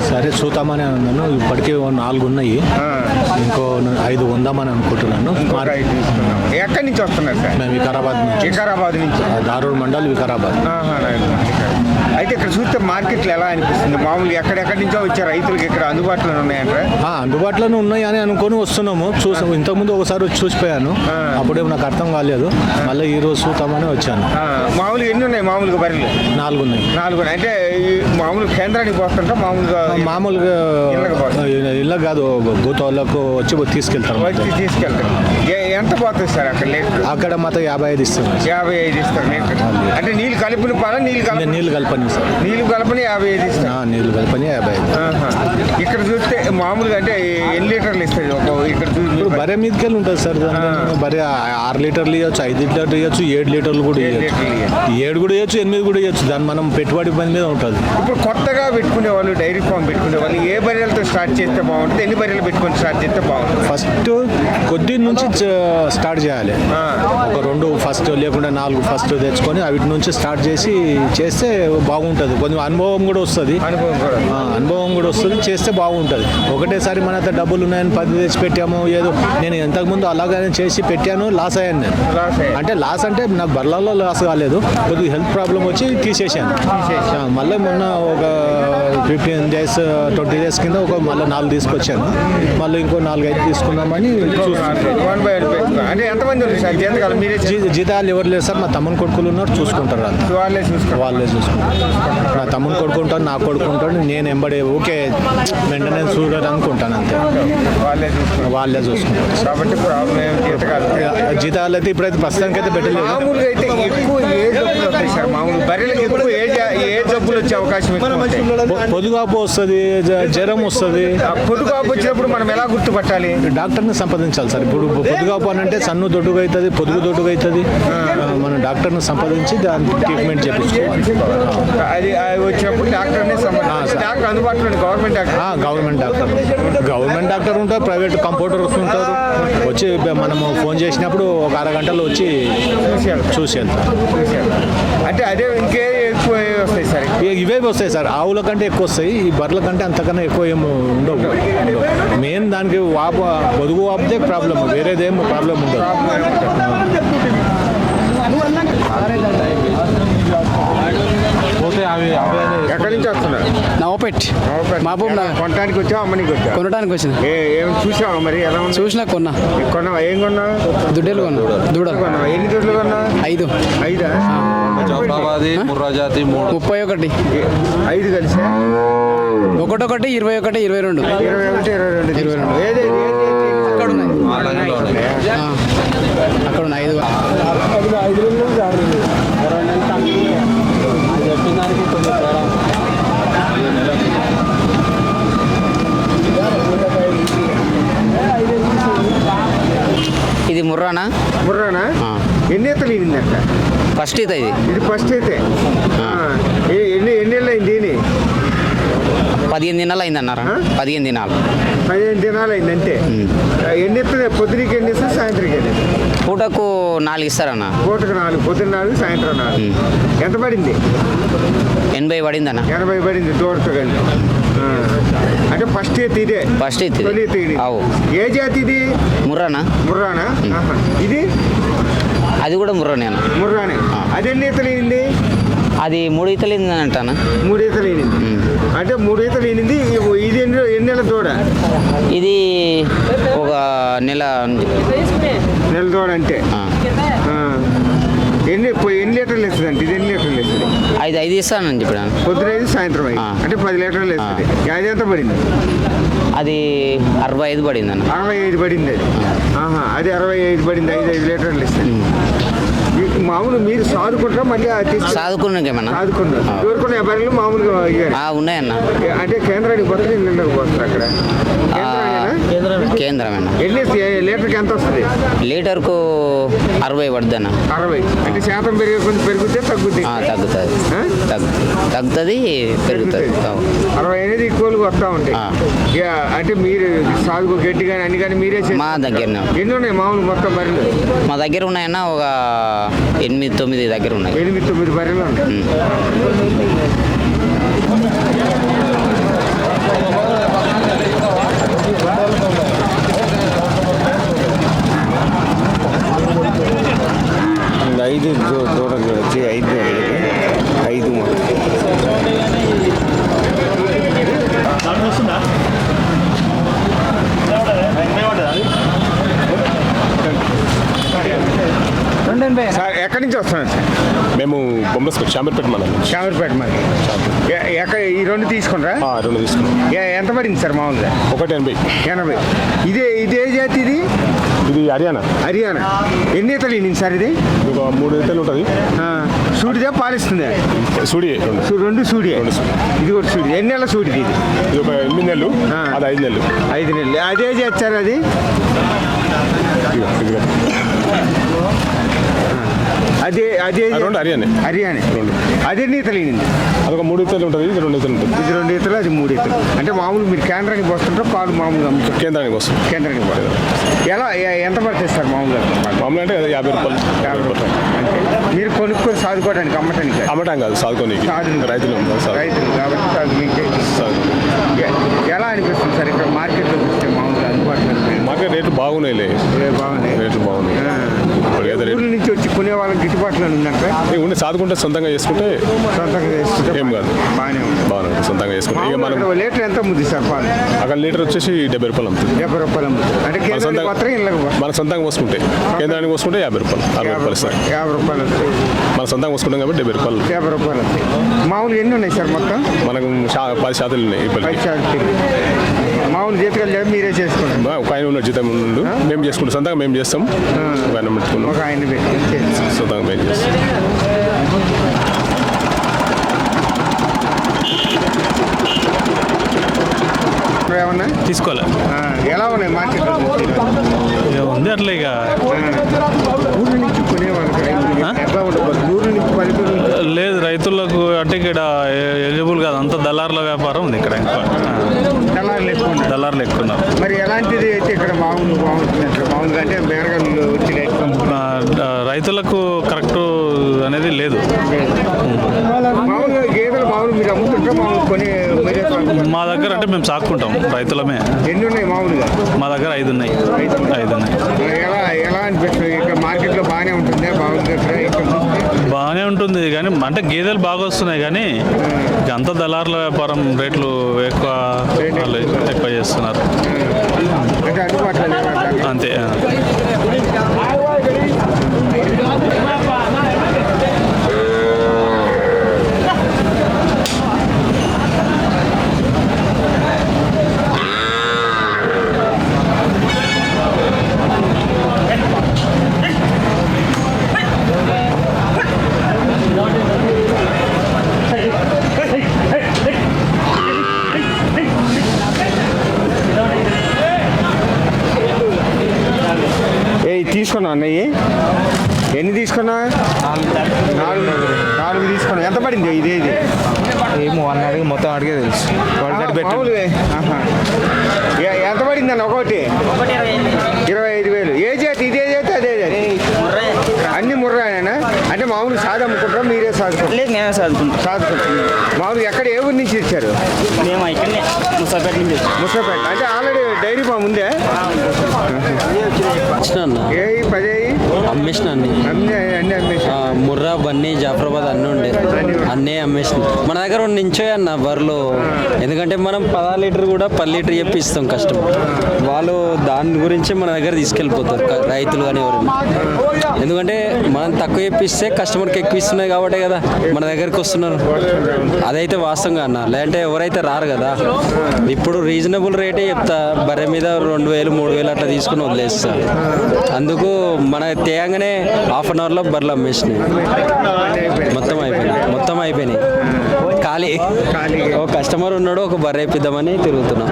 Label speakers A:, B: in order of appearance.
A: సరే చూద్దామని అన్నాను. ఇప్పటికే 4 ఉన్నాయి, ఇంకో 5 ఉందామని అనుకుంటున్నాను.
B: ఎక్కడి నుంచి వస్తున్నారు సార్?
A: మేము వికారాబాద్ నుంచి దారూర్ మండల్ వికారాబాద్.
B: అయితే ఇక్కడ చూస్తే మార్కెట్లు ఎలా అనిపిస్తుంది? మామూలుగా ఎక్కడెక్కడి నుంచో వచ్చే రైతులకి ఇక్కడ అందుబాటులో ఉన్నాయంటే?
A: అందుబాటులోనే ఉన్నాయి అని అనుకొని వస్తున్నాము. చూసాము, ఇంతకుముందు ఒకసారి వచ్చి చూసిపోయాను, అప్పుడేమో నాకు అర్థం కాలేదు. మళ్ళీ ఈ రోజు చూద్దామని వచ్చాను.
B: మామూలుగా ఎన్ని ఉన్నాయి? మామూలుగా బర్రెలు
A: 4 ఉన్నాయి.
B: 4 అంటే మామూలు కేంద్రానికి పోతుంటా?
A: మామూలుగా ఇళ్ళ కాదు, గోతాలకు వచ్చి తీసుకెళ్తారు.
B: ఎంత పోతుంది సార్ అక్కడ లీటర్?
A: అక్కడ మాత్రం 55 ఇస్తారు.
B: 55 ఇస్తారు లీటర్. అంటే నీళ్ళు కలిపిన పాల? నీళ్ళు కలపని
A: సార్.
B: నీళ్ళు కలపని 55 ఇస్తారు.
A: నీళ్ళు కలపని 55.
B: ఇక్కడ చూస్తే మామూలుగా అంటే ఎన్ని లీటర్లు ఇస్తుంది? ఇక్కడ
A: ఇప్పుడు బర్రె మీదకి వెళ్ళి ఉంటుంది సార్. బర్రె 6 లీటర్లు ఇవ్వచ్చు, 5 లీటర్లు ఇవ్వచ్చు, 7 లీటర్లు కూడా ఇవ్వచ్చు, 7 కూడా ఇవ్వచ్చు, 8 కూడా ఇవ్వచ్చు. దాన్ని మనం పెట్టుబడి పని మీద ఉంటుంది.
B: ఇప్పుడు కొత్తగా పెట్టుకునే వాళ్ళు, డైరీ ఫామ్ పెట్టుకునే వాళ్ళు ఏ బర్రెలతో స్టార్ట్ చేస్తే బాగుంటుంది? ఎన్ని బర్రెలు పెట్టుకొని స్టార్ట్ చేస్తే బాగుంటుంది?
A: ఫస్ట్ కొద్ది నుంచి స్టార్ట్ చేయాలి. ఒక 2 ఫస్ట్ లేకుండా 4 ఫస్ట్ తెచ్చుకొని వీటి నుంచి స్టార్ట్ చేస్తే బాగుంటుంది. కొంచెం అనుభవం కూడా వస్తుంది. చేస్తే బాగుంటుంది. ఒకటేసారి మన అంత డబ్బులు ఉన్నాయని 10 తెచ్చి పెట్టాము ఏదో. నేను ఇంతకుముందు అలాగనే చేసి పెట్టాను, లాస్ అయ్యాను నేను. అంటే లాస్ అంటే నాకు బర్లలో లాస్ కాలేదు, కొద్దిగా హెల్త్ ప్రాబ్లం వచ్చి తీసేసాను. మళ్ళీ మొన్న ఒక 15 days 20 days కింద మళ్ళీ 4 తీసుకొచ్చాను. మళ్ళీ ఇంకో 4-5 తీసుకుందామని జీతాలు ఎవరు లేదు సార్. మా తమ్ముని కొడుకులు ఉన్నారు, చూసుకుంటారు. వాళ్ళే చూసుకుంటారు. నా తమ్ముని కొడుకుంటాను, నా కొడుకుంటాడు. నేను ఎంబడే ఓకే మెయింటెనెన్స్ చూడాలి అనుకుంటాను, అంతే. వాళ్ళే చూసుకుంటారు. జీతాలు అయితే ఇప్పుడైతే ప్రస్తుతానికి అయితే పెట్టలేదు. పొదుగాపు వస్తుంది, జ్వరం వస్తుంది.
B: పొదుగాపు వచ్చినప్పుడు మనం ఎలా గుర్తుపట్టాలి?
A: డాక్టర్ని సంప్రదించాలి సార్. ఇప్పుడు పొదుగాపు అని అంటే సన్ను దొడ్డుగా అవుతుంది, పొదుగు దొడ్డుగా అవుతుంది. మనం డాక్టర్ని సంప్రదించి దాని ట్రీట్మెంట్ చేయించుకోవాలి.
B: అది వచ్చినప్పుడు డాక్టర్ని అందుబాటులో
A: గవర్నమెంట్ డాక్టర్ ఉంటారు, ప్రైవేట్ కంపౌండర్స్ ఉంటారు. వచ్చి మనము ఫోన్ చేసినప్పుడు ఒక అరగంటలో వచ్చి చూసి వెళ్తారు.
B: అంటే అదే ఇంకే ఎక్కువ వస్తాయి సార్?
A: ఇవే వస్తాయి సార్. ఆవుల కంటే ఎక్కువ వస్తాయి. ఈ బర్రెల కంటే అంతకన్నా ఎక్కువ ఏమి ఉండవు. మెయిన్ దానికి పొదుగు వాపితే ప్రాబ్లమ్, వేరేదేం ప్రాబ్లం ఉండదు.
B: ఎక్కడి నుంచి వస్తున్నారు?
C: నవపేట్ మహబూబ్ నగర్.
B: కొనడానికి వచ్చావు, అమ్మనికి వచ్చావు?
C: కొనడానికి వచ్చిన.
B: ఏం చూసావా మరి? ఎలా ఉంది?
C: చూసినా కొన్నా.
B: కొన్నావా? ఏం కొన్నావు?
C: దుడ్డలు కొన్నా. దూడలు
B: కొన్నావా? ఎన్ని దూడలు కొన్నా?
C: 5.
B: 5
C: 31.
B: 5 కలిసి
C: 21, 21, 22.
B: 22.
C: అక్కడ ఉన్నాయి. అక్కడ ఉన్నాయి 5. ఇది ముర్రానా?
B: ఎన్ని ఈతలు ఈనిందంట?
C: ఫస్ట్ ఈత
B: ఇది ఫస్ట్ అయితే. ఎన్ని ఏళ్ళు అయింది?
C: 15 దినాలు అయింది అన్నారా? 15 దినాలు.
B: 15 దినాలు అయిందంటే ఎన్ని ఇస్తుంది? పొద్దునకి ఎన్ని ఇస్తుంది, సాయంత్రం ఎన్ని?
C: పూటకు 4 ఇస్తారన్న.
B: పూటకు 4, పొద్దున్న 4, సాయంత్రం 4. ఎంత పడింది?
C: 80 పడింది అన్న.
B: 80 పడింది తోడుతో కలిసి. అంటే ఫస్ట్ ఈత ఇదే?
C: ఫస్ట్ ఈత.
B: ఏ జాతి ఇది?
C: ముర్రానా.
B: ఇది?
C: అది కూడా ముర్రానే.
B: అది ఎన్ని ఈతలు ఈనింది?
C: అది 3 ఈతలు అంటానా?
B: 3 ఈతలు ఈనింది. అంటే 3 ఈతలు ఈనింది. ఇది ఎన్ని నెలల తోడ?
C: ఇది ఒక నెల
B: తోడ. అంటే ఎన్ని లీటర్లు వేస్తుంది? అంటే ఇది ఎన్ని లీటర్లు వేస్తుంది?
C: 5 ఇస్తానని చెప్పాను.
B: పొద్దున 5, సాయంత్రం 5. అంటే 10 లీటర్లు వేస్తుంది. అది ఎంత పడింది?
C: అది 65 పడింది అన్న.
B: 65 పడింది అది. అది 65 పడింది. 5 లీటర్లు ఇస్తుంది. మామూలు మీరు సాదుకుంటారా? మళ్ళీ
C: సాదుకున్నాకేమన్నా
B: సాదుకున్నారు? ఎవరుకున్న బర్రెలు మామూలుగా
C: ఉన్నాయన్న.
B: అంటే కేంద్రానికి పోతే ఇళ్ళకి పోతారు. అక్కడ
C: కేంద్రమేనా?
B: ఎన్ని లీటర్కి ఎంత వస్తుంది?
C: లీటర్కు 60 పడుద్ది అన్న.
B: 60 అంటే శాతం పెరిగితే తగ్గుద్ది?
C: తగ్గుతుంది, పెరుగుతుంది.
B: 60 అనేది ఈక్వల్గా వస్తూ ఉంటాయి. అంటే మీరు సాగు గడ్డి కానీ అన్ని కానీ మీరే
C: మా దగ్గర
B: ఎన్ని ఉన్నాయి మామూలు మొత్తం బర్రెలు?
C: మా దగ్గర ఉన్నాయన్న ఒక 8-9 దగ్గర ఉన్నాయి.
B: 8-9 బర్రెలు ఉన్నాయి.
D: శాంబర్పేట మనం
B: షామర్పేట మరి ఎక్కడ ఈ రెండు తీసుకుంటారా?
D: 2 తీసుకున్నాం.
B: ఎంత పడింది సార్ మామూలుగా?
D: 180.
B: 80. ఇదే జాతి ఇది?
D: ఇది హర్యానా.
B: హర్యానా. ఎన్ని ఈతలు ఇన్నింది సార్ ఇది?
D: ఒక 3 ఈతలు ఉంటుంది.
B: సూడిదే పాలిస్తుందా?
D: సూడి 2.
B: 2 సూడి. ఇది కూడా సూడి. ఎన్ని నెలల సూడిది ఇది?
D: ఇది ఒక 8 నెలలు, అది 5 నెలలు.
B: 5 నెలలు. అదే చేస్తారు అది? అదే
D: రెండు హర్యానా.
B: హర్యానా. అదే ఈతలు ఇన్నింది?
D: అదొక 3 ఈతలు ఉంటుంది, ఇది 2 ఈతలు ఉంటుంది.
B: ఇది 2 ఈతలు, అది 3 ఈతలు. అంటే మామూలు మీరు కేంద్రానికి వస్తుంటారు, పాలు మామూలుగా అమ్ముతారు?
D: కేంద్రానికి వస్తుంది.
B: కేంద్రానికి పోతుంది. ఎంత పడుతుంది సార్ మామూలుగా?
D: మామూలు అంటే 50 రూపాయలు.
B: 50 రూపాయలు. అంటే మీరు కొనుక్కొని సాదుకోవడానికి, అమ్మటానికి?
D: అమ్మటం కాదు, సాదుకోనికి. రైతులు
B: రైతులు కాబట్టి సాగు మీకే. ఎలా అనిపిస్తుంది సార్ ఇక్కడ మార్కెట్లో చూస్తే మామూలుగా అందుబాటులో?
D: మార్కెట్ రేట్లు బాగున్నాయిలే.
B: బాగున్నాయి.
D: రేట్లు బాగున్నాయి.
B: ఊళ్ళ నుంచి వచ్చి కొనే వాళ్ళకి గిట్టుబాటులో ఉందంట.
D: ఉండి సాదుకుంటే సొంతంగా చేసుకుంటే
B: సొంతంగా చేసుకుంటే
D: ఏం కాదు,
B: బాగానే ఉంది.
D: బాగుంది సొంతంగా చేసుకుంటే. ఇక మనం
B: లీటర్ ఎంత అమ్ముద్ది సార్ పాలు?
D: అక్కడ లీటర్ వచ్చేసి 70 రూపాయలు అమ్ముతుంది.
B: 70 రూపాయలు అమ్ముతుంది. అంటే కేంద్రానికి మాత్రం ఇళ్ళకి
D: మన సొంతంగా పోసుకుంటే, కేంద్రానికి పోసుకుంటే 50 రూపాయలు, 60 రూపాయలు సార్.
B: 50 రూపాయలు వస్తాయి.
D: మన సొంతంగా పోసుకుంటాం కాబట్టి 70 రూపాయలు.
B: 50 రూపాయలు వస్తాయి. మామూలు ఎన్ని ఉన్నాయి సార్ మొత్తం?
D: మనకు 10 శాతాలు ఉన్నాయి. ఇప్పటికి
B: 10 శాతం. మామూలు జీతకాలు మీరే చేసుకుంటాం?
D: ఒక ఆయన ఉన్న జీతం ఉండు, మేము చేసుకుంటాం, సొంతంగా మేము చేస్తాం. ఒక ఆయన పెట్టుకున్నాం,
B: ఒక ఆయన పెట్టి
D: సొంతంగా మేము చేస్తాం.
B: ఏమన్నా
E: తీసుకోలే.
B: ఎలా ఉన్నాయి మార్కెట్?
E: ఉంది అట్లా ఇక.
B: ఊళ్ళ నుంచి కొనేవాళ్ళకి ఎట్లా ఉండదు? ఊళ్ళ నుంచి పల్లెటూరు నుంచి?
E: లేదు, రైతులకు అంటే ఇక్కడ ఎలిజిబుల్ కాదు, అంత దళారుల వ్యాపారం ఉంది ఇక్కడ. ఇంకా
B: దళారులు ఎక్కువ ఉన్నారు.
E: దళారులు ఎక్కువ ఉన్నారు.
B: మరి ఎలాంటిది అయితే ఇక్కడ బాగుంటుంది అంటే మామూలుగా అంటే బేరగాళ్ళు వచ్చి
E: రైతులకు కరెక్ట్ అనేది లేదు.
B: మామూలుగా గేదెలు మామూలు మీరు అమ్ముతుంటే మామూలు కొని మీరే
E: మా దగ్గర అంటే మేము సాక్కుంటాం, రైతులమే.
B: ఎన్ని ఉన్నాయి మామూలుగా?
E: మా దగ్గర 5 ఉన్నాయి. 5 ఉన్నాయి.
B: ఎలా అనిపిస్తుంది ఇక్కడ మార్కెట్లో? బాగానే ఉంటుంది, బాగుంది ఇక్కడ
E: బాగానే ఉంటుంది కానీ అంటే గేదెలు బాగా వస్తున్నాయి కానీ ఇక అంత దళారుల వ్యాపారం, రేట్లు ఎక్కువ చేస్తున్నారు
B: అంటే అందుబాటులో
E: అంతే.
B: తీసుకున్నావు అన్నయ్య? ఎన్ని తీసుకున్నా? 4 తీసుకున్నావు. ఎంత పడింది ఇది?
A: ఏమో అన్న అడిగి మొత్తం అడిగే తెలుసు.
B: మామూలుగా ఎంత పడింది అన్న ఒకటి? 25,000. ఏ జాతి? ఇదే జాతి అదే జాతి? అన్ని ముర్రాయనా? అంటే మామూలు సాగు అమ్ముకుంటారా మీరే సాగుకుంటారు?
F: లేదు, మేమే సాదుకుంటాం.
B: మామూలు ఎక్కడ ఏ ఊరి నుంచి ఇచ్చారు?
F: మేము ఇక్కడనే ముసాపేట నుంచి.
B: ముసాపేట అంటే ఆల్రెడీ డైరీ ఫామ్ ఉందే? ఏ 10
G: అమ్మేసిన అన్ని
B: అన్ని అమ్మేసి
G: ముర్రా బన్నీ జాఫరాబాద్ అన్నీ ఉండే, అన్నీ అమ్మేసిన. మన దగ్గర నించోయి అన్న బర్రెలు. ఎందుకంటే మనం 10 లీటర్ కూడా 10 లీటర్ చెప్పి ఇస్తాం కష్టం. వాళ్ళు దాని గురించి మన దగ్గర తీసుకెళ్ళిపోతారు రైతులు కానీ ఎవరైనా. ఎందుకంటే మనం తక్కువ చెప్పిస్తే కస్టమర్కి ఎక్కువ ఇస్తున్నాయి కాబట్టి కదా మన దగ్గరికి వస్తున్నారు. అదైతే వాస్తవంగా అన్న, లేదంటే ఎవరైతే రారు కదా. ఇప్పుడు రీజనబుల్ రేటే చెప్తా, బర్రె మీద 2,000 3,000 అట్లా తీసుకుని వదిలేస్తా. అందుకు మన తేయంగానే హాఫ్ అన్ అవర్లో బర్రెలు అమ్మేసినాయి. మొత్తం అయిపోయినాయి. ఖాళీ. ఒక కస్టమర్ ఉన్నాడు, ఒక బర్రె ఇప్పిద్దామని తిరుగుతున్నాం.